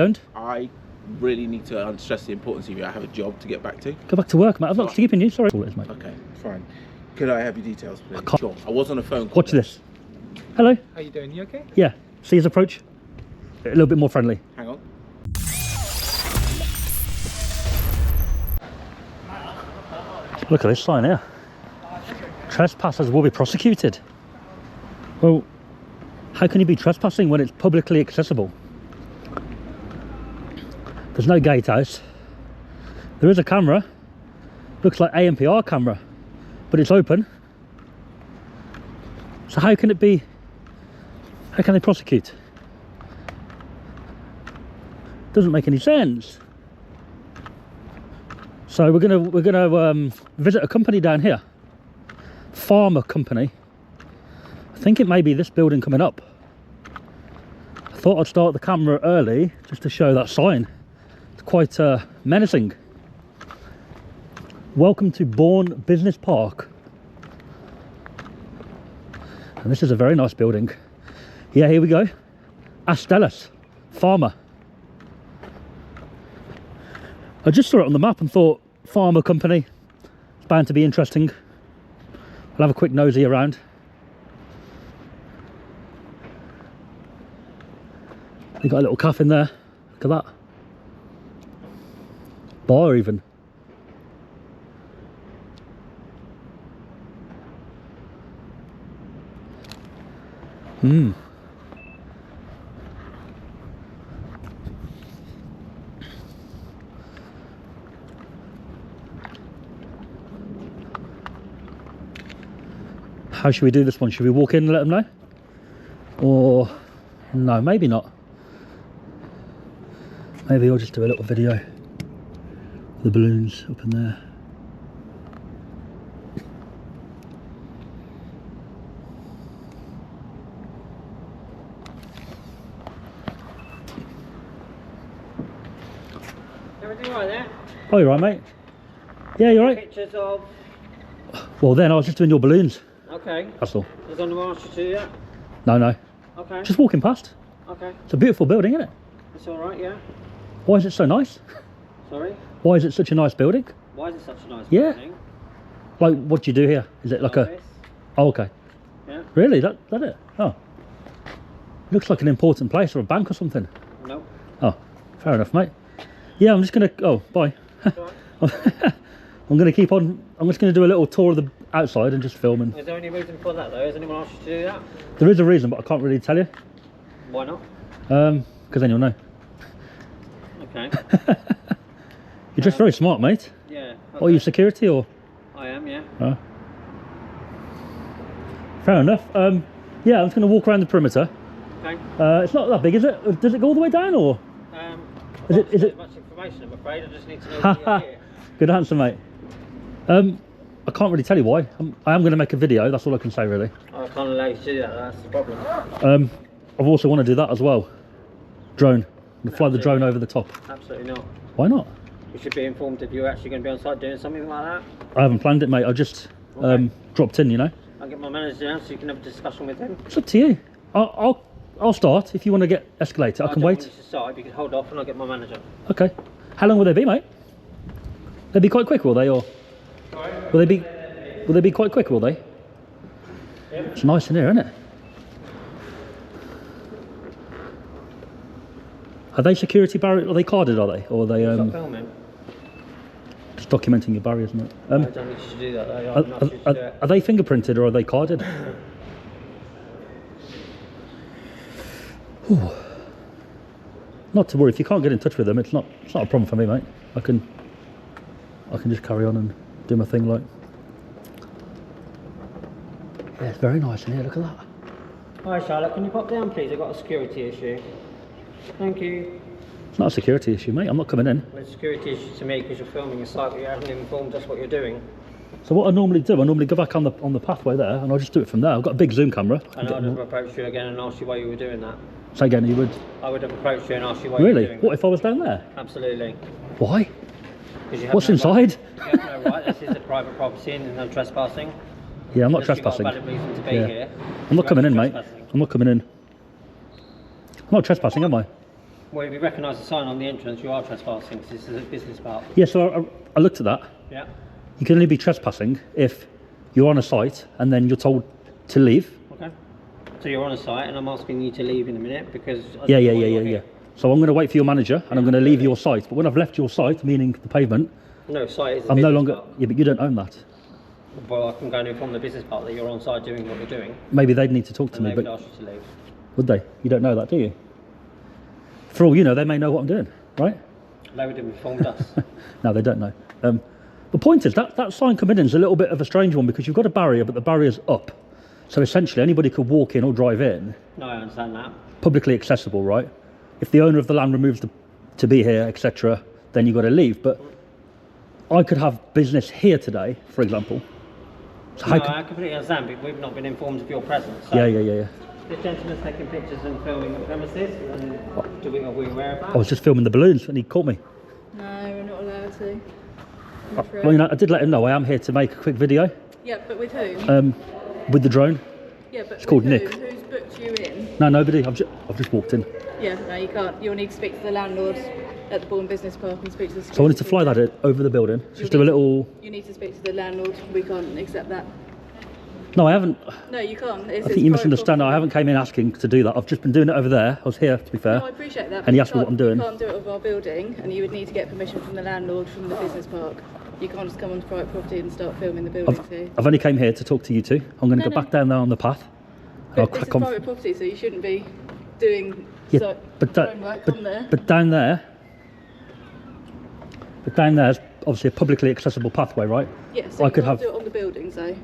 I really need to stress the importance of you. I have a job to get back to. Go back to work, mate. I'm not keeping you. Sorry. All it is, mate. Okay, fine. Could I have your details, please? I can't. Sure. I was on a phone call. Watch this. Hello. How you doing? You okay? Yeah. See his approach? A little bit more friendly. Hang on. Look at this sign here. Trespassers will be prosecuted. Well, how can you be trespassing when it's publicly accessible? There's no gatehouse. There is a camera. Looks like ANPR camera, but it's open. So how can it be? How can they prosecute? Doesn't make any sense. So we're gonna visit a company down here, Pharma company. I think it may be this building coming up. I thought I'd start the camera early just to show that sign. It's quite menacing. Welcome to Bourne Business Park. And this is a very nice building. Yeah, here we go. Astellas, Pharma. I just saw it on the map and thought, Pharma company, it's bound to be interesting. I'll have a quick nosy around. They got a little cafe in there. Look at that. Bar even. How should we do this one? Should we walk in and let them know? Or no, maybe not. Maybe I'll just do a little video. The balloons up in there. Everything right there? Oh, you're right, mate. Yeah, you're right. Pictures of... Well, then I was just doing your balloons. Okay. That's all. Has anyone asked you to do that? No. Okay. Just walking past. Okay. It's a beautiful building, isn't it? It's alright, yeah. Why is it so nice? Sorry? Why is it such a nice building? Why is it such a nice Yeah. building? Like, what do you do here? Is it like a... Office. Oh, okay. Yeah. Really? That it? Oh. Looks like an important place or a bank or something. Nope. Oh, fair enough, mate. Yeah, I'm just gonna... Oh, bye. It's alright. I'm gonna keep on... I'm just gonna do a little tour of the outside and just film. And Is there any reason for that though? Has anyone asked you to do that? there is a reason, but I can't really tell you. Why not? Because then you'll know. Okay. You're just very smart, mate. Yeah. Okay. Are you security or? I am, yeah. Oh. Fair enough. Yeah, I'm just gonna walk around the perimeter. Okay. It's not that big, is it? Does it go all the way down, or? Is it? Much information, I'm afraid. I just need to know what you're here. Good answer, mate. I can't really tell you why. I am going to make a video. That's all I can say, really. I can't allow you to do that. That's the problem. I've also want to do that as well. Drone. Fly the drone over the top. Absolutely not. Why not? You should be informed if you're actually going to be on site doing something like that. I haven't planned it, mate. I just dropped in, you know. I'll get my manager down so you can have a discussion with him. It's up to you. I'll start if you want to get escalated. I can wait. Want you to start. You can hold off and I'll get my manager. Okay. How long will they be, mate? They'll be quite quick, will they? Or will they be? Will they be quite quick? Will they? Yeah. It's nice in here, isn't it? Are they security barriers? Are they carded? Are they? Or are they? Stop filming. Just documenting your barriers, isn't it? I don't think you should do that. Though. I'm not sure you should do it. Are they fingerprinted or are they carded? Ooh. Not to worry. If you can't get in touch with them, it's not a problem for me, mate. I can just carry on and do my thing, like. Yeah, it's very nice in here. Look at that. Hi Charlotte, can you pop down please? I've got a security issue. Thank you. It's not a security issue, mate. I'm not coming in. Well, it's a security issue to me because you're filming a site but you haven't informed us what you're doing. So what I normally do, I normally go back on the pathway there, and I'll just do it from there. I've got a big zoom camera. And I'd have approached you again and asked you why you were doing that. Say again, you would? I would have approached you and asked you why you were Really? doing What that. if I was down there? Absolutely. Why? Because you have What's no inside? Right. You have no right. This is a private property and there's no trespassing. Yeah, I'm not Unless you've got trespassing. a valid reason to be here. I'm not coming in, mate. Trespassing. I'm not coming in. I'm not trespassing, am I? Well, if you recognise the sign on the entrance, you are trespassing because this is a business park. Yeah, so I looked at that. Yeah. You can only be trespassing if you're on a site and then you're told to leave. Okay. So you're on a site and I'm asking you to leave in a minute because... Yeah. So I'm going to wait for your manager and I'm going to leave your site. But when I've left your site, meaning the pavement, No, site is a I'm no business longer... park. Yeah, but you don't own that. Well, I can go and inform the business park that you're on site doing what you're doing. Maybe they'd need to talk to And me, they would but ask you to leave. would they? You don't know that, do you? For all you know, they may know what I'm doing, right? They would have informed us. No, they don't know. The point is that sign coming in is a little bit of a strange one because you've got a barrier, but the barrier's up. So essentially anybody could walk in or drive in, No, I understand that. publicly accessible, right? If the owner of the land removes the to be here, etc., then you've got to leave. But I could have business here today, for example. So No, I completely understand, but we've not been informed of your presence. So yeah. This gentleman's taking pictures and filming the premises, and are we aware of that? I was just filming the balloons and he caught me. No, we're not allowed to. Well, you know, I did let him know I am here to make a quick video Yeah, but with who? with the drone. Yeah, but It's called with Nick. who? Who's booked you in? No, nobody. I've just walked in. Yeah, no, you can't. You'll need to speak to the landlord at the Bourne Business Park and speak to the So I wanted to fly that over the building. Just do a little... You need to speak to the landlord. We can't accept that. No, I haven't. No, you can't. I think you misunderstand. I haven't came in asking to do that. I've just been doing it over there. I was here, to be fair. No, I appreciate that. And he but asked me what I'm doing. You can't do it with our building, and you would need to get permission from the landlord from the business park. You can't just come onto private property and start filming the buildings here. I've only came here to talk to you two. I'm going to No, go no. back down there on the path. And I'll But this is crack on. private property, so you shouldn't be doing Yeah, but drone work on there. but down there's obviously a publicly accessible pathway, right? Yeah, so I you could can't have- do it on the buildings though.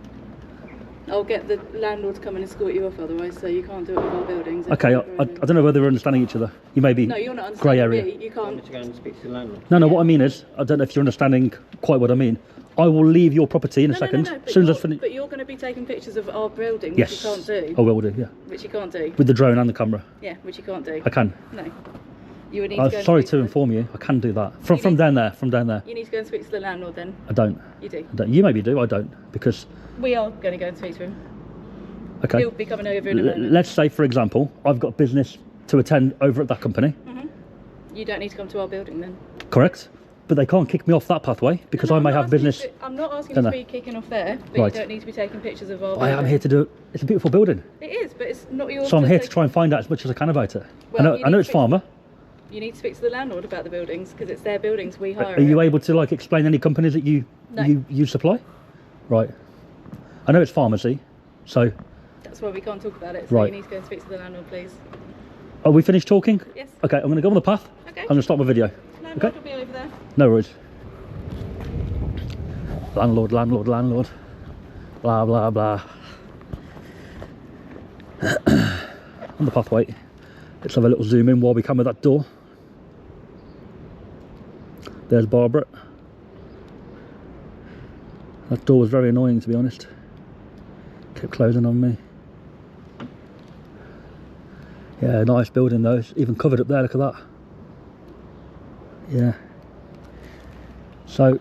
I'll get the landlord to come and escort you off otherwise, so you can't do it with our buildings. Okay, I don't know whether we're understanding each other. You may be No, you're not grey understanding area. me. You I want can't. to go and speak to the landlord. No, what I mean is, I don't know if you're understanding quite what I mean. I will leave your property in a second. No, As soon as I finish. but you're going to be taking pictures of our building, Yes. which you can't do. I will do, yeah. Which you can't do. With the drone and the camera. Yeah, which you can't do. I can. No. You would need I'm to go and sorry speak to the- inform you. I can do that. From need- down there. From down there. You need to go and speak to the landlord then. I don't. You do. I don't. You maybe do. I don't. Because, We are going to go and speak to him. okay. He'll be coming over in a moment. Let's say, for example, I've got business to attend over at that company. You don't need to come to our building then. Correct? But they can't kick me off that pathway because I may have business. I'm not asking Don't you know. to be kicking off there, but Right. you don't need to be taking pictures of our I building. am here to do it. It's a beautiful building. It is, but it's not yours. So I'm here to take- try and find out as much as I can about it. Well, I know it's Pharma. You need to speak to the landlord about the buildings because it's their buildings. We hire. Are you it. able to like explain any companies that you No. you supply? Right. I know it's pharmacy. So That's why we can't talk about it. So Right. you need to go and speak to the landlord, please. are we finished talking? Yes. Okay, I'm going to go on the path. Okay. I'm going to start my video. Landlord will be over there. No worries. Landlord. Blah, blah, blah. On the pathway. Let's have a little zoom in while we come with that door. There's Barbara. That door was very annoying, to be honest. Kept closing on me. Yeah, nice building though. It's even covered up there, look at that. Yeah. So,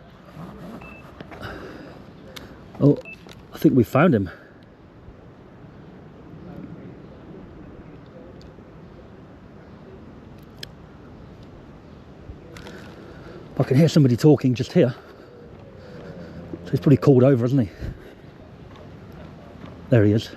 oh, I think we found him. I can hear somebody talking just here. So he's probably called over, hasn't he? There he is.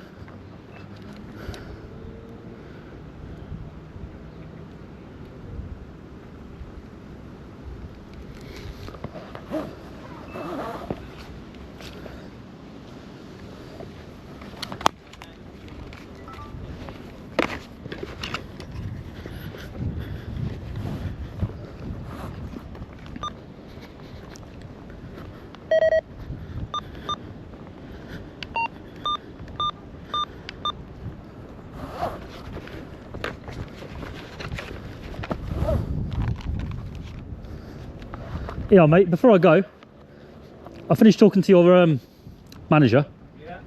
Yeah, mate, before I go, I finished talking to your manager. Yeah.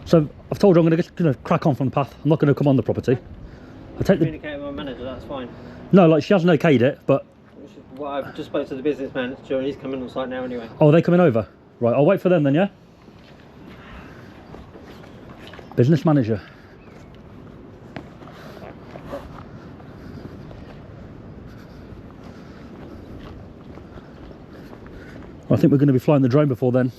So I've told her I'm going to crack on from the path. I'm not going to come on the property. I take the... Communicate with my manager, that's fine. No, like she hasn't okayed it, but... Which is what I've just spoke to the business manager, he's coming on site now anyway. Oh, are they coming over? Right, I'll wait for them then, yeah? Business manager. I think we're going to be flying the drone before then.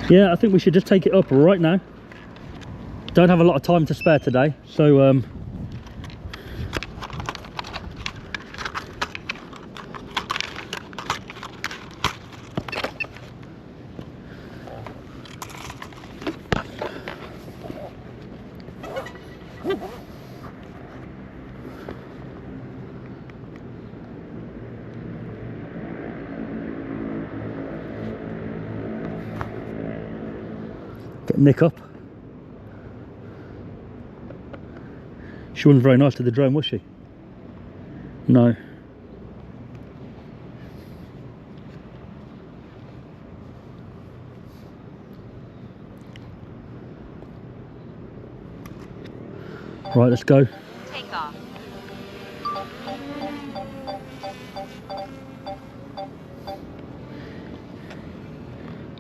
Yeah, I think we should just take it up right now. Don't have a lot of time to spare today, so get Nick up. She wasn't very nice to the drone, was she? No. Right, let's go. Take off.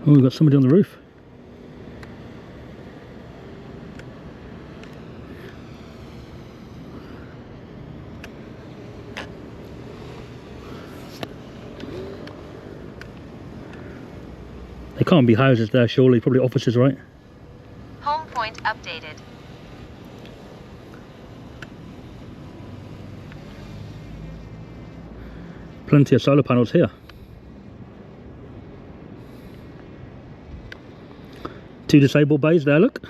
Oh, we've got somebody on the roof. They can't be houses there, surely. Probably offices, right? Home point updated. Plenty of solar panels here. Two disabled bays there, look.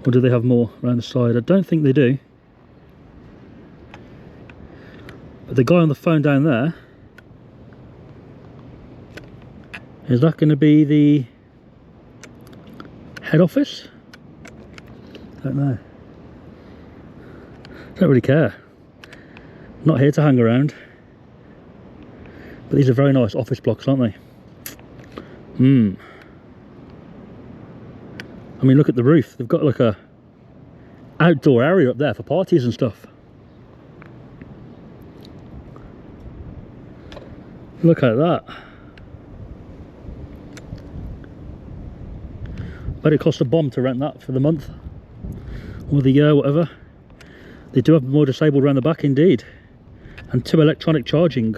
Or do they have more around the side? I don't think they do. But the guy on the phone down there, is that going to be the head office? Don't know. Don't really care. Not here to hang around. But these are very nice office blocks, aren't they? I mean, look at the roof. They've got like a outdoor area up there for parties and stuff. Look at that. Bet it costs a bomb to rent that for the month or the year, whatever. They do have more disabled around the back indeed, and 2 electronic charging.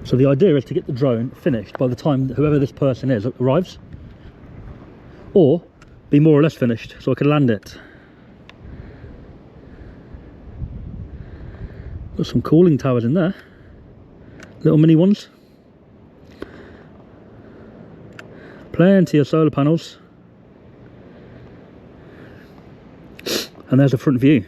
So the idea is to get the drone finished by the time whoever this person is arrives, or be more or less finished so I can land it. Got some cooling towers in there, little mini ones. Plenty of solar panels. And there's the front view.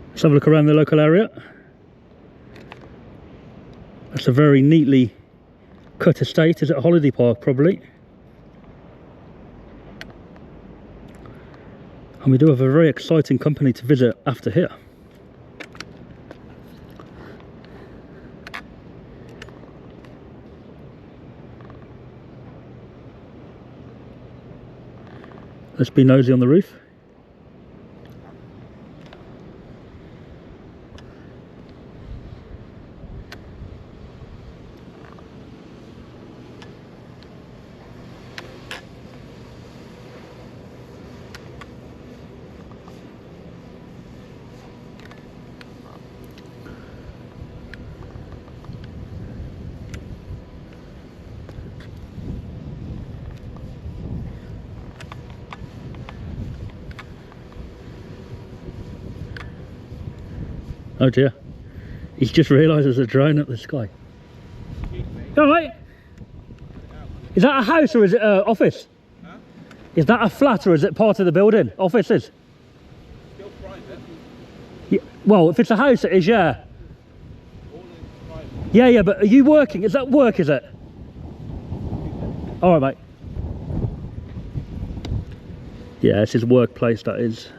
Let's have a look around the local area. That's a very neatly cut estate. Is it a holiday park? Probably. And we do have a very exciting company to visit after here. Let's be nosy on the roof. Oh dear, he's just realised there's a drone up the sky. All right. Is that a house or is it an office? Huh? Is that a flat or is it part of the building? Offices? Still private. Yeah, well, if it's a house, it is, yeah. All in private. Yeah, but are you working? Is that work, is it? All right, mate. Yeah, it's his workplace, that is.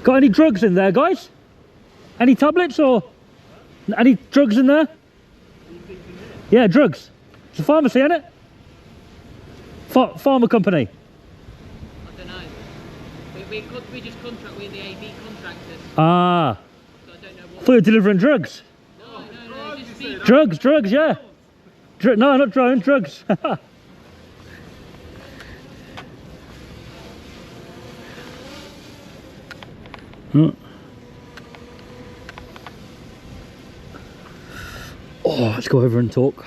Got any drugs in there, guys? Any tablets or any drugs in there? Yeah, drugs. It's a pharmacy, isn't it? Pharma company. I don't know. We just contract with the AV contractors. Ah. So I don't know I what. thought you were delivering drugs. No, just be. Drugs, yeah. No, not drone, drugs. Oh, let's go over and talk.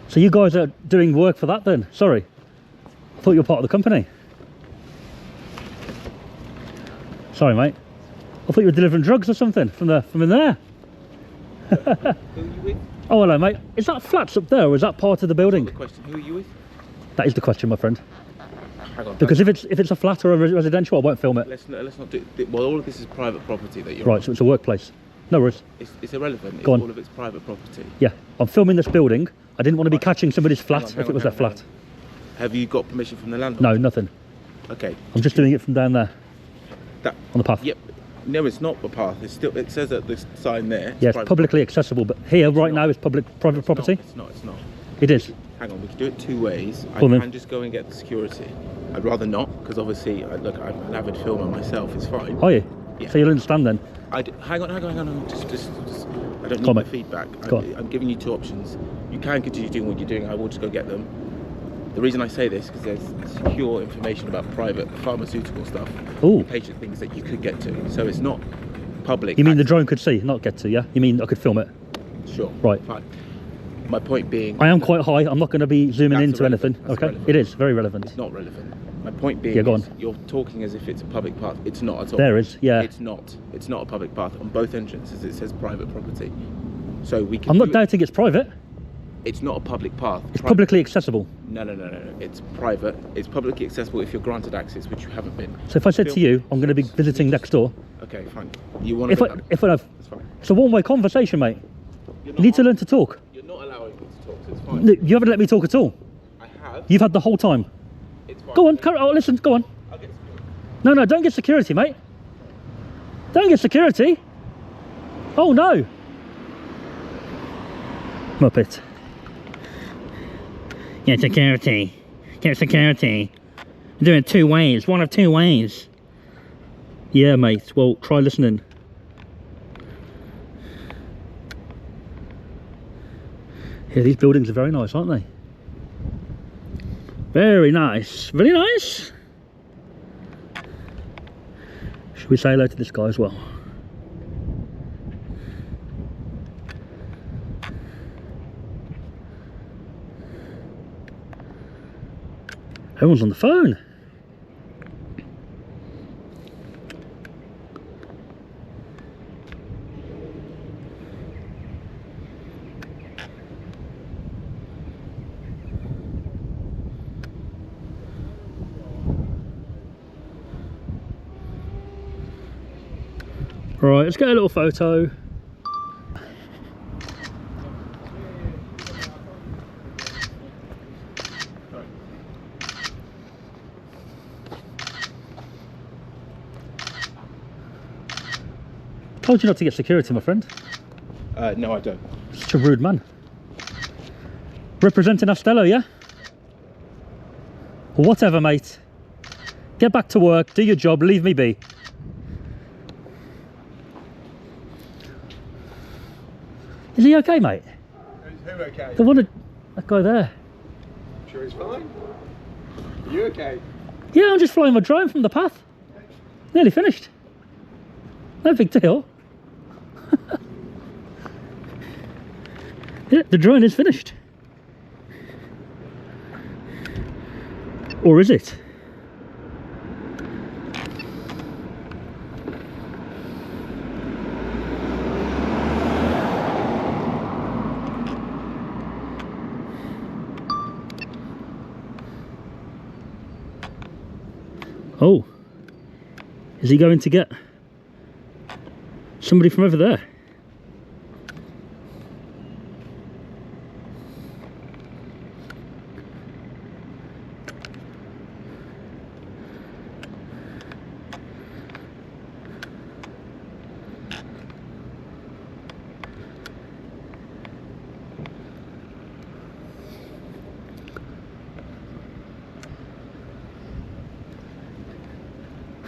So you guys are doing work for that then? Sorry. I thought you were part of the company. Sorry, mate. I thought you were delivering drugs or something from in there. Who are you with? Oh, hello, mate. Is that flats up there or is that part of the building? The question, who are you with? That is the question, my friend. Hang on. Because if it's a flat or a residential, I won't film it. Let's not do. Well, all of this is private property that you're. Right, so it's a workplace. No worries. It's irrelevant. Go on. All of it's private property. Yeah, I'm filming this building. I didn't want to be catching somebody's flat Hang on, if it was their flat. Have you got permission from the landlord? No, nothing. Okay. I'm just doing it from down there That. on the path. Yep. No, it's not the path. It's still. It says that this sign there. Yeah, it's private publicly accessible, but here right now is private property. It's not. It's not. It is. Hang on, we can do it two ways. I Go on then. can just go and get the security. I'd rather not, because obviously, look, I'm an avid filmer myself. It's fine. Are you? Yeah. So you'll understand then. Hang on. Just I don't Go on, need mate. the feedback. Go on. I'm giving you two options. You can continue doing what you're doing. I will just go get them. The reason I say this is because there's secure information about private pharmaceutical stuff, Ooh. patient things that you could get to. So it's not public. You mean the access. drone could see, not get to, yeah? You mean I could film it? Sure. Right. Fine. My point being, I am quite high. I'm not going to be zooming That's into irrelevant. anything. That's Okay? irrelevant. It is very relevant. it's not relevant. My point being, Yeah, go is on. you're talking as if it's a public path. It's not at all. There is, yeah. It's not. It's not a public path. On both entrances, it says private property. So we can. I'm not do it- doubting it's private. It's not a public path. It's publicly accessible. No. It's private. It's publicly accessible if you're granted access, which you haven't been. So if I said to you, I'm going to be visiting next door. Okay, fine. You want If to? I That's fine. it's a one-way conversation, mate. You're You need to learn to talk. You're not allowing me to talk, so it's fine. No, you haven't let me talk at all. I have. You've had the whole time. It's fine. Go on, listen, go on. I'll get security. No, don't get security, mate. Don't get security. Oh no. Muppet. Get security. Get security. I'm doing it two ways. One of two ways. Yeah, mate. Well, try listening. Yeah, these buildings are very nice, aren't they? Very nice. Very nice. Should we say hello to this guy as well? Everyone's on the phone. Right, let's get a little photo. Told you not to get security, my friend. No, I don't. Such a rude man. Representing Astello, yeah? Whatever, mate. Get back to work, do your job, leave me be. Is he okay, mate? Who okay? The one that guy there. Sure he's fine? Are you okay? Yeah, I'm just flying my drone from the path. Nearly finished. No big deal. Yeah, the drone is finished. Or is it? Oh, is he going to get somebody from over there?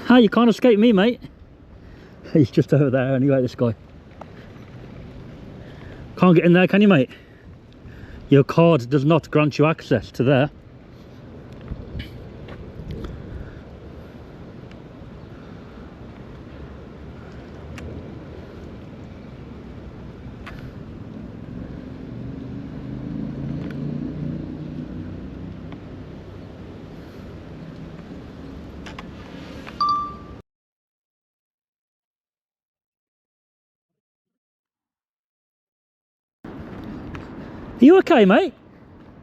Ah, you can't escape me, mate. He's just over there anyway, this guy. Can't get in there, can you, mate? Your card does not grant you access to there. Are you okay, mate?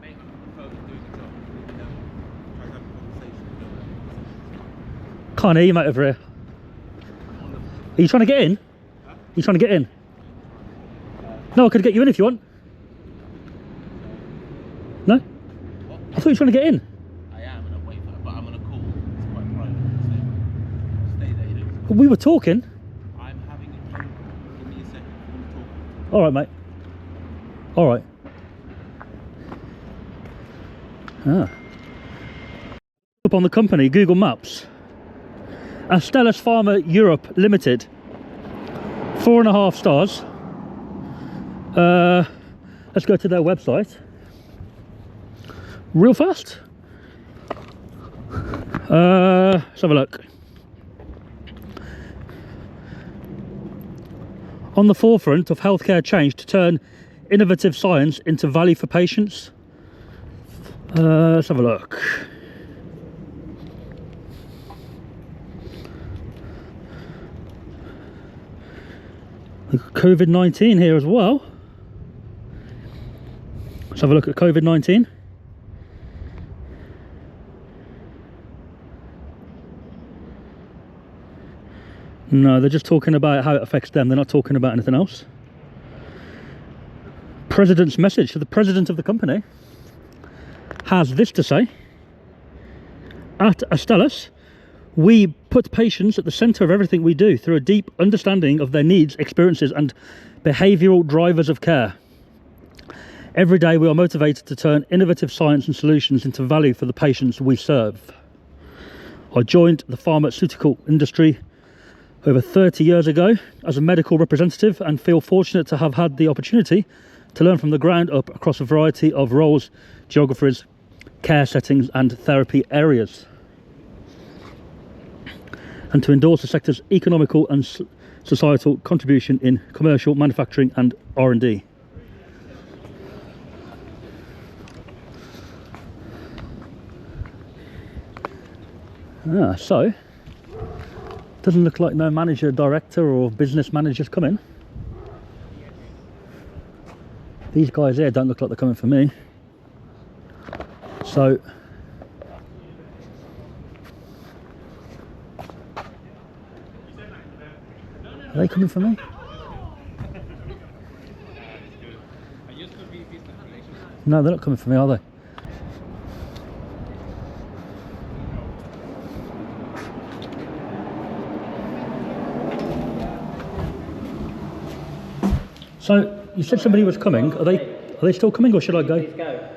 Mate, I'm on the phone doing the job. Try to have a conversation. Can't hear you, mate, over here. Are you trying to get in? Huh? Are you trying to get in? No, I could get you in if you want. No? What? I thought you were trying to get in. I am, and I'm waiting for it, but I'm on a call. It's quite private. Stay there, you know. We were talking. I'm having a phone call. Give me a second. I'm talking. All right, mate. All right. Ah. Up on the company, Google Maps. Astellas Pharma Europe Limited. 4.5 stars. Let's go to their website. Real fast. Let's have a look. On the forefront of healthcare change to turn innovative science into value for patients. Let's have a look. COVID-19 here as well. Let's have a look at COVID-19. No, they're just talking about how it affects them. They're not talking about anything else. President's message. So the president of the company has this to say: at Astellas, we put patients at the centre of everything we do through a deep understanding of their needs, experiences and behavioural drivers of care. Every day we are motivated to turn innovative science and solutions into value for the patients we serve. I joined the pharmaceutical industry over 30 years ago as a medical representative and feel fortunate to have had the opportunity to learn from the ground up across a variety of roles, geographies, care settings and therapy areas, and to endorse the sector's economical and societal contribution in commercial manufacturing and R&D. So doesn't look like no manager, director or business managers coming. These guys here don't look like they're coming for me. So are they coming for me? No, they're not coming for me, are they? So you said somebody was coming. Are they still coming, or should I go? Please go.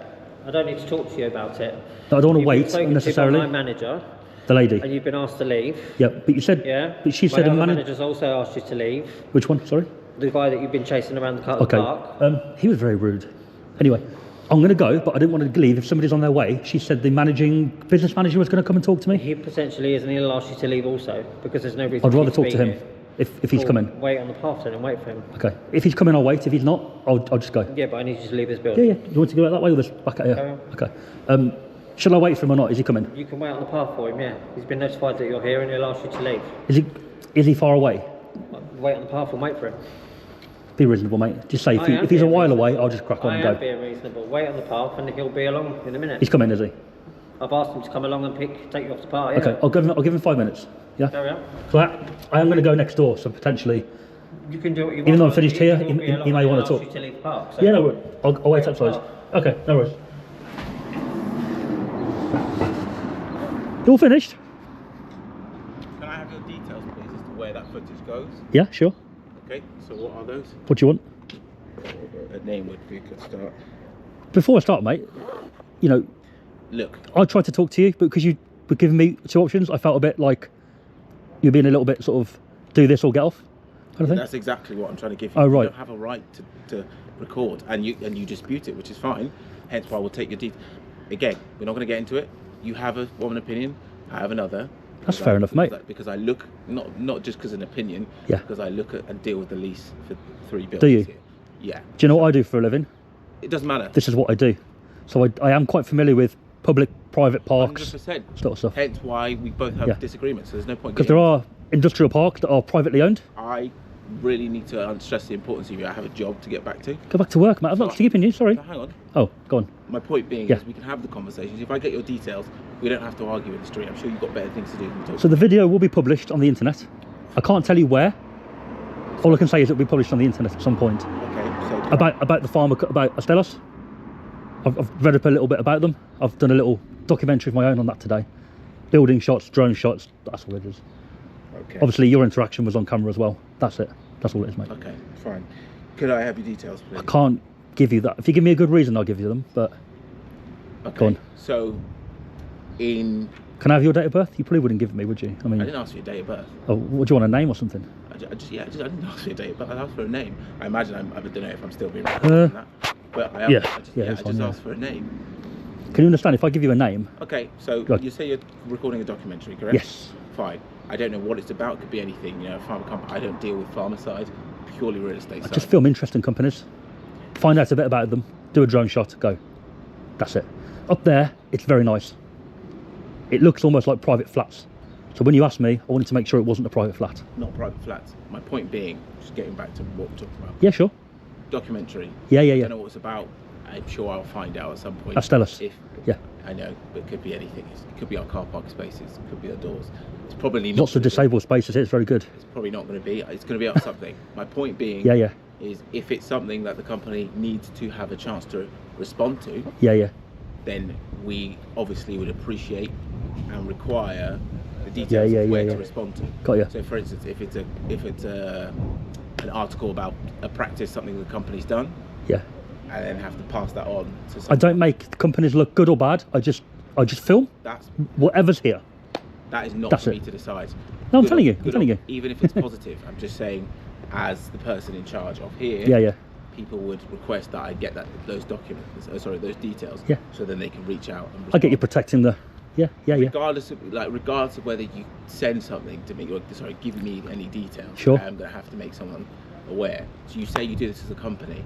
I don't need to talk to you about it. No, I don't want to You've wait been spoken unnecessarily. to by my manager, The lady. and you've been asked to leave. Yeah, but you said. Yeah. But she said my a other manager. manager's also asked you to leave. Which one? Sorry. The guy that you've been chasing around the car Okay. park. He was very rude. Anyway, I'm going to go, but I didn't want to leave if somebody's on their way. She said the business manager was going to come and talk to me. He potentially is, and he'll ask you to leave also because there's no reason. I'd for you rather talk be to him here. if he's coming. Wait on the path then and wait for him. Okay. If he's coming, I'll wait. If he's not, I'll just go. Yeah, but I need you to leave this Yeah, building. yeah. You want to go out that way or this back out here? Carry on. Okay. Shall I wait for him or not? Is he coming? You can wait on the path for him. Yeah, he's been notified that you're here, and he'll ask you to leave. Is he far away? Wait on the path and wait for him. Be reasonable, mate. Just say I am if he's a being while reasonable. away, I'll just crack on I and am go. being reasonable. Wait on the path, and he'll be along in a minute. He's coming, is he? I've asked him to come along and take you off the party. Okay, I'll give him 5 minutes. Yeah. Carry on. So I am going to go next door. So potentially, You can do what you want. even though I'm finished here, he he may want to talk. You to leave the park, so. Yeah, no, I'll wait outside. Okay, no worries. You all finished? Can I have your details, please, as to where that footage goes? Yeah, sure. Okay, so what are those? What do you want? A name would be a good start. Before I start, mate, you know, Look, I tried to talk to you, but because you were giving me 2 options, I felt a bit like you're being a little bit sort of do this or get off kind of thing. that's exactly what I'm trying to give you. Oh, right. You don't have a right to record, and you dispute it, which is fine. Hence why we'll take your details. Again, we're not going to get into it. You have one opinion, I have another. That's fair enough, mate. Because I look, not just because an opinion, Yeah. because I look at and deal with the lease for 3 buildings Do you? here. Yeah. Do you know what I do for a living? It doesn't matter. This is what I do. So I am quite familiar with public, private parks, 100%. sort of stuff. Hence why we both have Yeah. disagreements. So there's no point. Because there are industrial parks that are privately owned. I really need to stress the importance of you. I have a job to get back to. Go back to work, mate. I'm not keeping you, sorry. So hang on. Oh, go on. My point being Yeah. is we can have the conversations. If I get your details, we don't have to argue in the street. I'm sure you've got better things to do than talk. So the video will be published on the internet. I can't tell you where. All I can say is it'll be published on the internet at some point. Okay. So About the farmer, about Estelos. I've read up a little bit about them. I've done a little documentary of my own on that today. Building shots, drone shots, that's all it is. Okay. Obviously your interaction was on camera as well. That's it. That's all it is, mate. Okay. Fine. Could I have your details, please? I can't give you that. If you give me a good reason, I'll give you them. But Okay. Go on. So, can I have your date of birth? You probably wouldn't give it me, would you? I I mean, didn't ask for your date of birth. oh, what do you want, a name or something? I didn't ask for your date of birth. I asked for a name. I imagine I don't know if I'm still being recorded on that. But I, yeah, I it's just fine, yeah. asked for a name. Can you understand if I give you a name? Okay, so Go on. you say you're recording a documentary, correct? Yes. Fine. I don't know what it's about. Could be anything. You know, pharma company. I don't deal with pharma side, purely real estate I side. just film interesting companies, find out a bit about them, do a drone shot, go. That's it. Up there, it's very nice. It looks almost like private flats. So when you asked me, I wanted to make sure it wasn't a private flat. Not private flats. My point being, just getting back to what we're talking about. Yeah, sure. Documentary. Yeah. I don't know what it's about. I'm sure I'll find out at some point. Estelos. If Yeah. I know, but it could be anything. It could be our car park spaces. It could be our doors. It's probably not. Lots of gonna be- disabled spaces here, it's very good. It's probably not going to be. It's going to be up something. My point being. Yeah. Is if it's something that the company needs to have a chance to respond to, Yeah. then we obviously would appreciate and require the details of where to respond to. Got ya. So, for instance, if it's an article about a practice, something the company's done, Yeah. and then have to pass that on to someone. I don't make companies look good or bad. I just film That's whatever's here. that is not That's for me it. to decide. No, I'm Good telling or- you, I'm good telling or- you. Even if it's positive, I'm just saying, as the person in charge of here. Yeah. People would request that I get those documents, those details, Yeah. so then they can reach out and I get you respond. protecting the. Yeah. Regardless of whether you send something to me or give me any details, Sure. I'm going to have to make someone aware. So you say you do this as a company,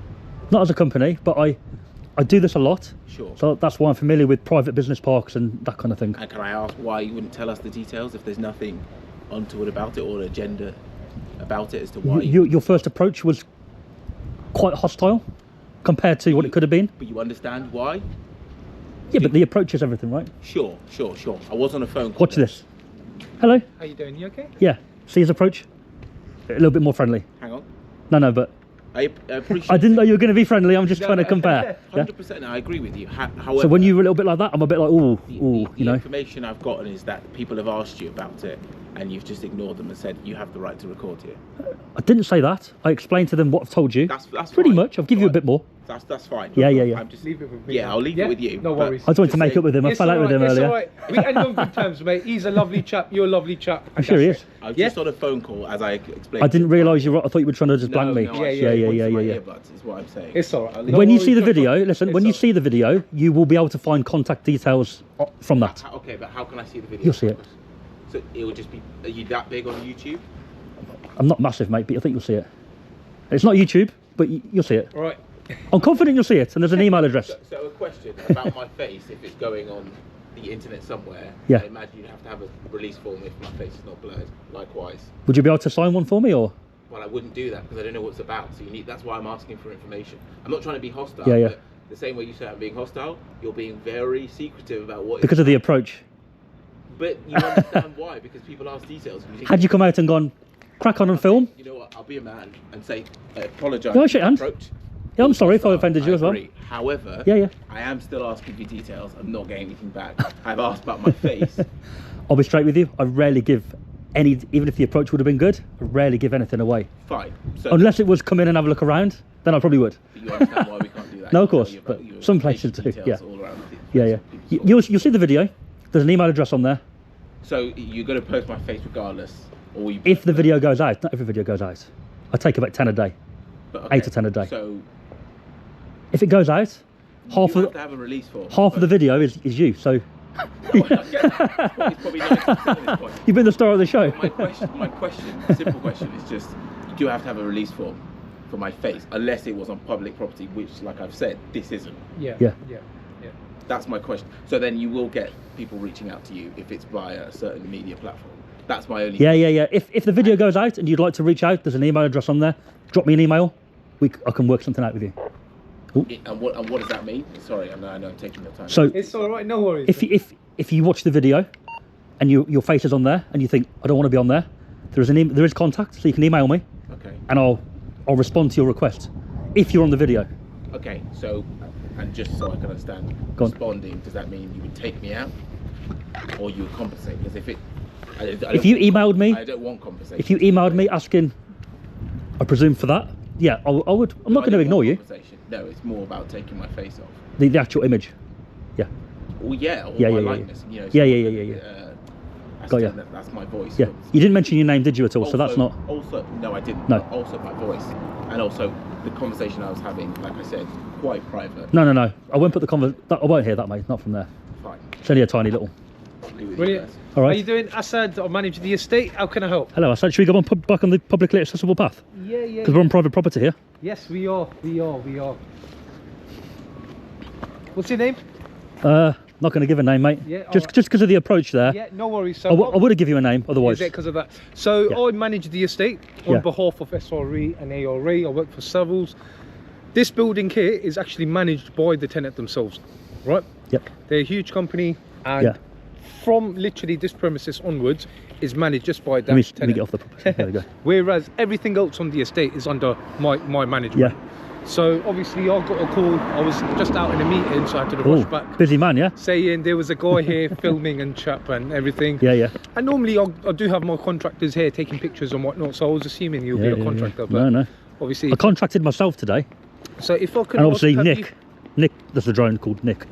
Not as a company, but I do this a lot. sure. So that's why I'm familiar with private business parks and that kind of thing. And can I ask why you wouldn't tell us the details if there's nothing untoward about it or an agenda about it as to why? Your first approach was quite hostile compared to what it could have been. But you understand why? Yeah, but the approach is everything, right? Sure. I was on a phone call. Watch this. Hello? How you doing? You okay? Yeah. See his approach? A little bit more friendly. Hang on. No, but I appreciate. I didn't know you were going to be friendly. I'm just trying to compare. Yeah? 100%. I agree with you. However, So when you were a little bit like that, I'm a bit like, ooh, the you know. information I've gotten is that people have asked you about it, and you've just ignored them and said you have the right to record here. I didn't say that. I explained to them what I've told you. That's pretty fine. much. I'll give you a bit more. That's fine. Yeah. I'm just Leave it with me. Yeah, I'll leave it with you. No but worries. I just wanted to just make say- up with him. I It's fell out with him alright, it's earlier. alright. We end on good terms, mate. He's a lovely chap. You're a lovely chap. I'm sure he is. I was Yeah? just on a phone call as I explained. I didn't realise you were. I thought you were trying to just blank me. No, Yeah. Yeah. Earbuds is what I'm saying. It's alright. I'll leave When it- you see the worries, video, don't listen. worry. When you It's see the video, you will be able to find contact details from that. Okay, but how can I see the video? You'll see it. So it will just be. Are you that big on YouTube? I'm not massive, mate, but I think you'll see it. It's not YouTube, but you'll see it. All right. I'm confident you'll see it, and there's an email address. So a question about my face, if it's going on the internet somewhere. Yeah. I imagine you'd have to have a release form if my face is not blurred. Likewise. Would you be able to sign one for me, or? Well, I wouldn't do that because I don't know what it's about. So you need. That's why I'm asking for information. I'm not trying to be hostile. Yeah. But the same way you say I'm being hostile, you're being very secretive about what. Because of the approach. But you understand why? Because people ask details. Had you come out and gone, crack on and film? You know what? I'll be a man and say, apologise. Yeah, shake hands. Approach. Yeah, I'm sorry if I offended you as well. agree. However, Yeah. I am still asking you details. I'm not getting anything back. I've asked about my face. I'll be straight with you. I rarely give any, even if the approach would have been good, I rarely give anything away. Fine. So, Unless it was come in and have a look around, then I probably would. but you understand why we can't do that? No, of You tell course, you about but your some places patient do, details yeah. all around Yeah. people's You'll see the video. There's an email address on there. So you're going to post my face regardless, or you? If the video goes out, not every video goes out. I take about 10 a day. But, 8 to 10 a day. So If it goes out, half you of have to have a release form. half of the video is you. So It's probably 90% at this point. you've been the star of the show. My question, simple question is just: you do have to have a release form for my face, unless it was on public property, which, like I've said, this isn't. Yeah. That's my question. So then you will get people reaching out to you if it's via a certain media platform. That's my only. Yeah. If the video goes out and you'd like to reach out, there's an email address on there. Drop me an email. I can work something out with you. And what does that mean? Sorry, I know I'm taking your time. So It's all right, no worries. if you watch the video and your face is on there and you think I don't want to be on there, there is contact, so you can email me Okay. and I'll respond to your request if you're on the video. Okay. So, and just so I can understand, Go on. responding, does that mean you would take me out, or you would compensate? Because if it, I If you emailed me, I don't want compensation. if you emailed me asking, I presume for that, yeah, I would. I'm not going to ignore you. No, it's more about taking my face off. The actual image. Yeah. Well, yeah, or Yeah, my yeah. likeness. You know, Yeah. Got ya. That's my voice. Yeah. You didn't mention your name, did you, at all? So that's not. Also, no, I didn't. No. But also my voice, and also the conversation I was having. Like I said, quite private. No. I won't put the I won't hear that, mate. Not from there. Fine. It's only a tiny little. Leave it with you Brilliant. guys. All right. How you doing? Assad, I manage the estate. How can I help? Hello. I said, should we go back on the publicly accessible path? Yeah. Because we're on private property here. Yes, we are. What's your name? Not going to give a name, mate. Yeah, Just alright. because of the approach there. Yeah, no worries. So I would have given you a name otherwise. Is it because of that? So Yeah. I manage the estate on Yeah. behalf of SRE and ARE. I work for Savills. This building here is actually managed by the tenant themselves, right? Yep. They're a huge company, and Yeah. from literally this premises onwards is managed just by that Let me tenant. get off the property. There we go. Whereas everything else on the estate is under my management. Yeah. So obviously I got a call. I was just out in a meeting, so I had to rush Oh, back, busy man, yeah. saying there was a guy here filming and chap and everything. Yeah. And normally I do have my contractors here taking pictures and whatnot, so I was assuming you'll be a contractor. But No. obviously, I contracted myself today, so if I could and obviously ask, have Nick, there's a drone called Nick.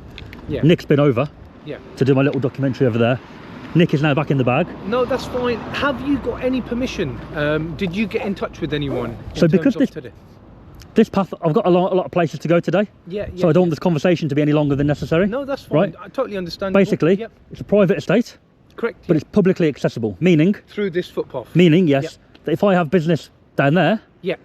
Yeah. Nick's been over Yeah. to do my little documentary over there. Nick is now back in the bag. No, that's fine. Have you got any permission? Did you get in touch with anyone? In So because terms of this- today? This path, I've got a lot of places to go today, Yeah. so I don't want this conversation to be any longer than necessary. No, that's fine. Right. I totally understand. Basically, Yep. it's a private estate, Correct. but it's publicly accessible, meaning through this footpath. yes, that if I have business down there, Yeah.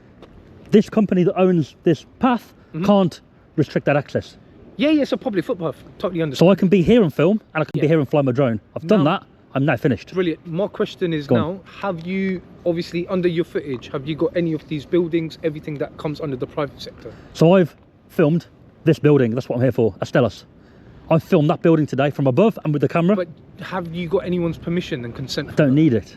this company that owns this path Mm-hmm. can't restrict that access. Yeah. It's a public footpath. Totally understand. So I can be here and film, and I can be Yeah. here and fly my drone. I've done Now- that. I'm now finished. Brilliant. My question is Go on. now, have you, obviously under your footage, have you got any of these buildings, everything that comes under the private sector? So I've filmed this building. That's what I'm here for. Astellas. I've filmed that building today from above and with the camera. But have you got anyone's permission and consent? Don't need it.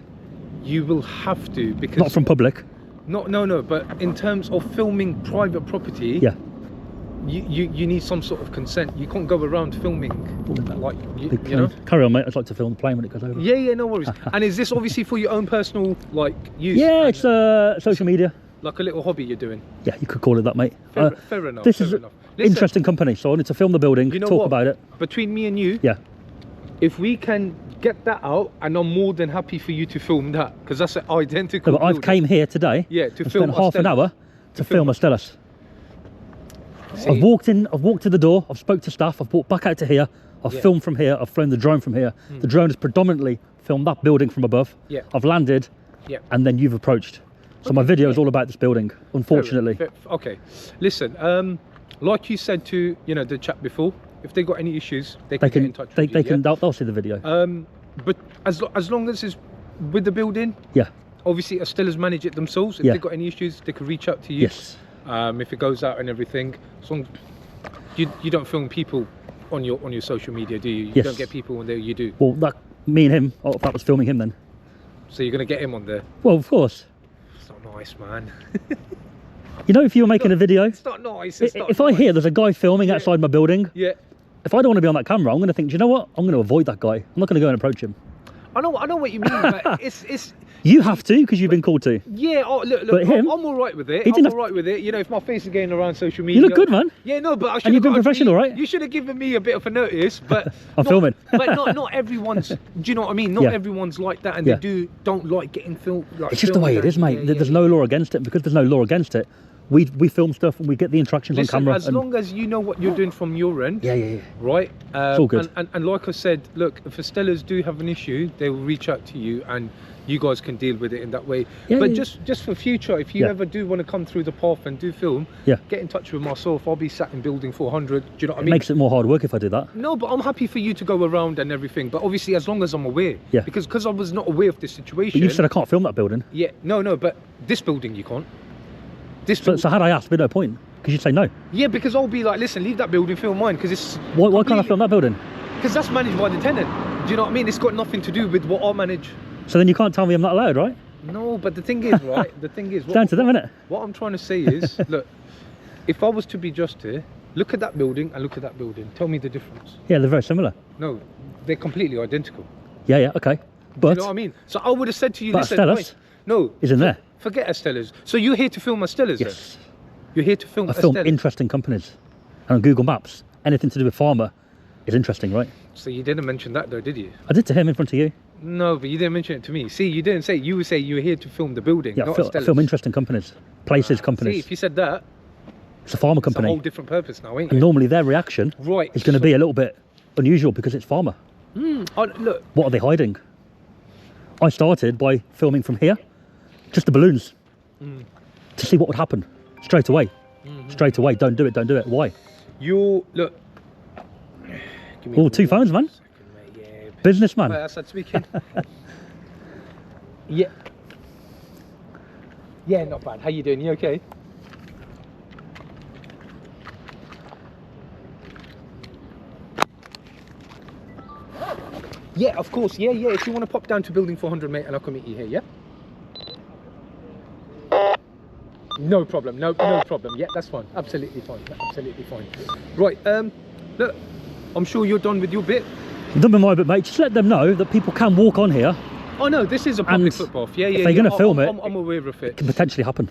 You will have to, because Not from public. No, but in terms of filming private property, Yeah. you need some sort of consent. You can't go around filming like Big you know. plane. Carry on, mate. I'd like to film the plane when it goes over. Yeah, no worries. And is this obviously for your own personal like use? Yeah, and, it's social media. like a little hobby you're doing. Yeah, you could call it that, mate. Fair enough. This fair is enough. an interesting company, so I wanted to film the building, You know talk what? about it. Between me and you, Yeah. if we can get that out, and I'm more than happy for you to film that, because that's an identical. No, but I've building. came here today. Yeah, to and film spent half an Astellas. hour to film Astellas. See, I've walked in, I've walked to the door, I've spoke to staff, I've walked back out to here, I've Yeah. filmed from here, I've flown the drone from here. The drone has predominantly filmed that building from above. Yeah. I've landed, Yeah. and then you've approached. So my video is all about this building, unfortunately. Okay, listen. Like you said to the chap before, if they got any issues, they can get in touch with you. They'll see the video. But as long as it's with the building, Yeah. obviously Astellas manage it themselves. If Yeah. they got any issues, they could reach out to you. Yes. If it goes out and everything, as long You don't film people on your social media, do you? You Yes. don't get people on there. You do. Well, me and him. Oh, that was filming him then. So you're gonna get him on there. Well, of course. It's not nice, man. You know, if you were making a video, It's not nice. It's not if I nice. hear there's a guy filming Yeah. outside my building, Yeah. if I don't want to be on that camera, I'm going to think, do you know what? I'm going to avoid that guy. I'm not going to go and approach him. I know what you mean, but it's. You have to, because you've been called to. Yeah, look, But him, I'm all right with it. he I'm didn't all right with it. You know, if my face is getting around social media. You look good, man. Yeah, no, but I should. And you've been professional, right? You should have given me a bit of a notice, but I'm filming. But not everyone's. Do you know what I mean? Not Yeah. everyone's like that, and Yeah. they don't like getting filmed. Like, It's just the way it is, mate. There's no law against it. Because there's no law against it, we film stuff and we get the interactions Listen, on camera. as long as you know what you're doing from your end. Yeah. Right. all good. And like I said, look, if Stellas do have an issue, they will reach out to you, and you guys can deal with it in that way. Yeah, but yeah. just for future, if you Yeah. ever do want to come through the path and do film, Yeah. get in touch with myself. I'll be sat in building 400. Do you know what I It mean? makes it more hard work if I do that. No, but I'm happy for you to go around and everything. But obviously, as long as I'm aware. Yeah. Because I was not aware of this situation. But you said I can't film that building. Yeah. No. But this building you can't. This. So had I asked, there'd be no point. Because you'd say no. Yeah, because I'll be like, listen, leave that building, film mine, because it's. Why can't I film that building? Because that's managed by the tenant. Do you know what I mean? It's got nothing to do with what I manage. So then you can't tell me I'm not allowed, right? No, but the thing is, right? The thing is, Down to them, innit? What I'm trying to say is, look, if I was to be just here, look at that building and look at that building. Tell me the difference. Yeah, they're very similar. No, they're completely identical. Yeah, okay. Do But you know what I mean? So I would have said to you, But listen, Stellas wait, no, is in there. forget Estella's. So you're here to film Estella's Yes. then? You're here to film I film Estella's. interesting companies. And on Google Maps, anything to do with Pharma is interesting, right? So you didn't mention that though, did you? I did to him in front of you. No, but you didn't mention it to me. See, you didn't say, you would say you were here to film the building, Yeah, not I Estella's. film interesting companies, places, See, companies. if you said that, It's a pharma it's a whole company. different purpose now, ain't And it? normally their reaction Right. is going to be a little bit unusual because it's pharma. Look, What are they hiding? I started by filming from here, just the balloons, to see what would happen straight away. Straight away, don't do it. Why? look. Give me Oh, two phones, man. second, mate. Yeah. Businessman. Right, outside speaking. Yeah. Yeah, not bad. How you doing? You okay? Yeah, of course. Yeah. If you want to pop down to building 400, mate, and I'll come meet you here, yeah? No problem. No problem. Yeah, that's fine. Absolutely fine. Absolutely fine. Right. Look, I'm sure you're done with your bit. Done with my bit, mate. Just let them know that people can walk on here. Oh no, this is a public And footpath. Yeah. if they're gonna film it, I'm aware of It it. can potentially happen.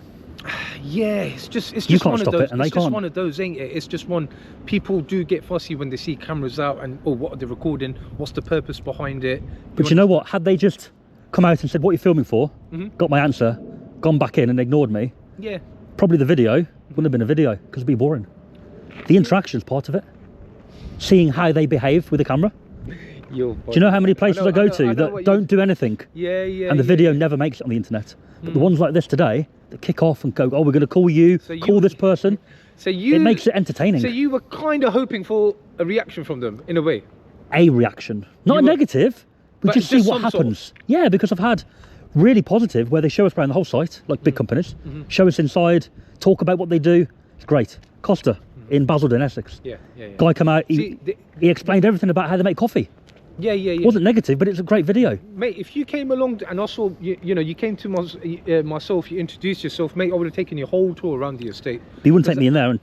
Yeah, it's just You can't one of stop those. it and they It's just can't. one of those, ain't it? It's just one. People do get fussy when they see cameras out and what are they recording? What's the purpose behind it? But you know what? Had they just come out and said, what are you filming for? Got my answer, gone back in and ignored me, Yeah. probably the video wouldn't have been a video because it'd be boring. The interaction's part of it. Seeing how they behave with the camera. Do Do you know how many places I go to that don't do anything Yeah. and the video never makes it on the internet? But the ones like this today that kick off and go, oh, we're going to call you, So call this person. So you. It makes it entertaining. So you were kind of hoping for a reaction from them, in a way. A reaction, not You a were- negative, but But just see just what some sort. happens. Yeah, because I've had really positive where they show us around the whole site, like big companies, show us inside, talk about what they do. It's great. Costa in Basildon, Essex. Yeah. Guy come out, See, he explained everything about how they make coffee. Yeah. It wasn't negative, but it's a great video. Mate, if you came along and I saw, you came to myself, you introduced yourself, mate, I would have taken your whole tour around the estate. But you wouldn't take me in there and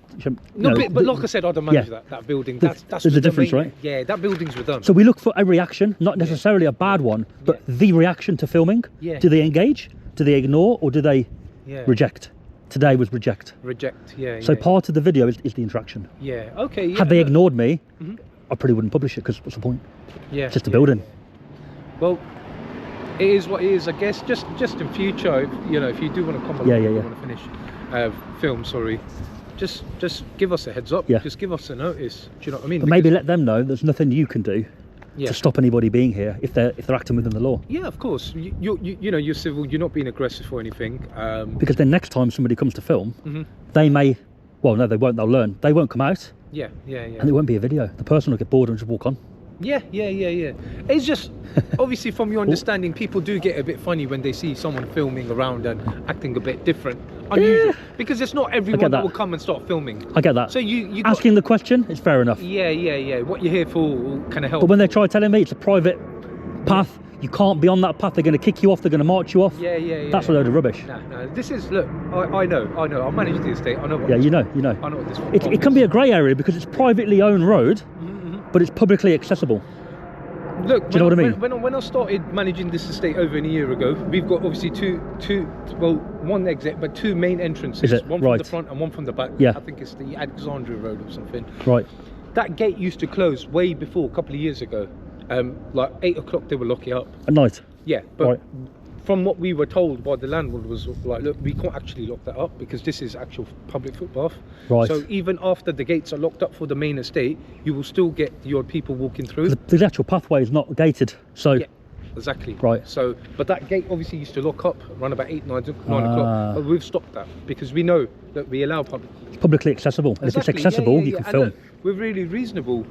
No, but like I said, I'd have managed yeah. that building. The- That's there's with a them, difference, mate. right? Yeah, that building's with them. So we look for a reaction, not necessarily a bad one, but the reaction to filming. Yeah. Do they engage? Do they ignore? Or do they Yeah. reject? Today was reject. Reject, yeah. So part of the video is the interaction. Yeah, okay. Yeah, Had they look, ignored me, I probably wouldn't publish it because what's the point? yeah, It's just a yeah, building. yeah. Well, it is what it is, I guess. Just in future, if you do want to come along, Yeah. you want to finish film, sorry, just give us a heads up. Yeah. Just give us a notice. Do you know what I mean? But maybe Because- let them know there's nothing you can do Yeah. to stop anybody being here if they're acting within the law. Yeah, of course. You're civil. You're not being aggressive or anything. Because then next time somebody comes to film, Mhm. they may, well, no, they won't. They'll learn. They won't come out, Yeah. and it won't be a video. The person will get bored and just walk on. Yeah. It's just obviously from your understanding, people do get a bit funny when they see someone filming around and acting a bit different, unusual, because it's not everyone that will come and start filming. I get that. So you asking the question is fair enough. Yeah. What you're here for will kind of help. But when they try telling me it's a private path, you can't be on that path. They're going to kick you off. They're going to march you off. Yeah. That's a load of rubbish. No. This is look. I know. I manage the estate. I know. What You know. I know what this. It can be a grey area because it's privately owned road, but it's publicly accessible. Look, do you know what I mean? When I started managing this estate over a year ago, we've got obviously one exit, but two main entrances. Is it? One from the front and one from the back. Yeah. I think it's the Alexandria Road or something. Right. That gate used to close way before, a couple of years ago. Like 8 o'clock they would lock it up. At night? Yeah, but from what we were told by the landlord was like, look, we can't actually lock that up because this is actual public footpath. Right. So even after the gates are locked up for the main estate, you will still get your people walking through. The actual pathway is not gated, so... Yeah, exactly. Right. So, but that gate obviously used to lock up around about 9 o'clock, but we've stopped that because we know that we allow public. It's publicly accessible, and if it's accessible, you can film. Look, we're really reasonable.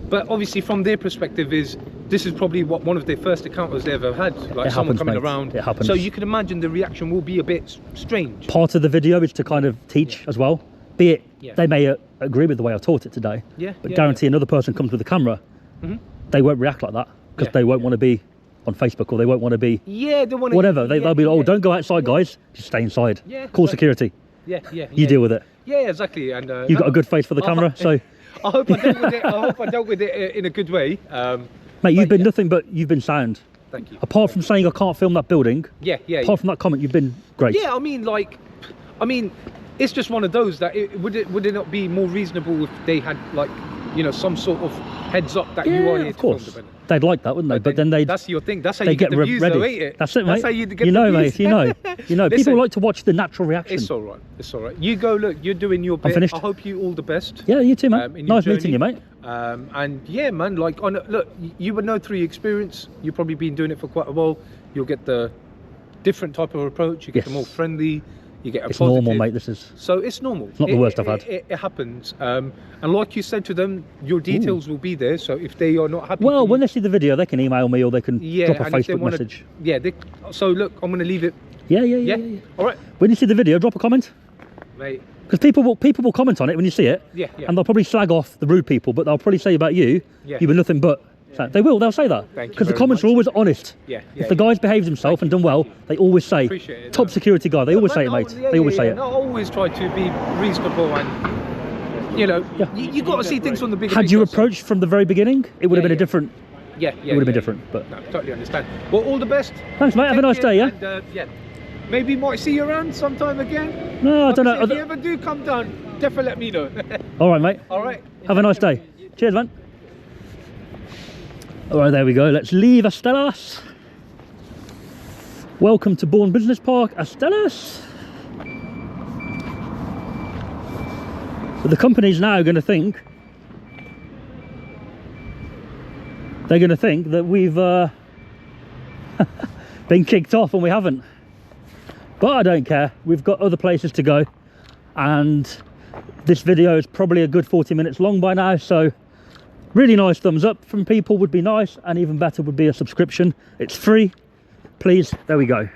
But obviously from their perspective this is probably one of their first encounters they ever had, like someone coming around. It happens. So you can imagine the reaction will be a bit strange. Part of the video is to kind of teach as well, be it they may agree with the way I taught it today, but guarantee another person comes with a camera, they won't react like that because they won't want to be on Facebook, or they won't want to be they want whatever. They'll be like, oh, don't go outside, guys, just stay inside. Call security. You deal with it. Yeah, exactly. And you've got a good face for the camera, so I hope I dealt with it in a good way. Mate, you've been nothing but you've been sound. Thank you. Apart from saying I can't film that building. Apart from that comment, you've been great. Yeah, I mean, it's just one of those that would it not be more reasonable if they had some sort of heads up that you are here of to course. film the event? They'd like that, wouldn't they? But then that's your thing. That's how you get the views, though, ain't it? That's it, mate. That's how you get you know, the mate. views. You know. Listen, people like to watch the natural reaction. It's all right. It's all right. You go. Look, you're doing your bit. Finished. I hope you all the best. Yeah, you too, man. Nice journey. meeting you, mate. And yeah, man. Look, you would know through your experience. You've probably been doing it for quite a while. You'll get the different type of approach. You get the more friendly. You get a it's positive. normal, mate. This is. So it's normal. It's not the worst I've had. It happens. And like you said to them, your details will be there. So if they are not happy, well, when they see the video, they can email me or they can drop a and if they Facebook wanna, message. So look, I'm going to leave it. Yeah. All right. When you see the video, drop a comment. Mate. Because people will comment on it when you see it. Yeah. And they'll probably slag off the rude people, but they'll probably say about you, you were nothing but. So they'll say that. Because the comments are always honest. If the guy's behaved himself and done well, they always say, it, top security guy. They always say it, mate. They always say it. I always try to be reasonable and, you got to see things from the bigger picture. Had you approached from the very beginning, it would have been a different. It would have been different. But no, totally understand. Well, all the best. Thanks, mate. Have a nice day, yeah? And, maybe might see you around sometime again. No, I don't know. If you ever do come down, definitely let me know. All right, mate. All right. Have a nice day. Cheers, man. All right, there we go. Let's leave Astellas. Welcome to Bourne Business Park, Astellas. But the company's now going to think, they're going to think that we've been kicked off and we haven't. But I don't care. We've got other places to go. And this video is probably a good 40 minutes long by now, so really nice thumbs up from people would be nice, and even better would be a subscription. It's free. Please, there we go.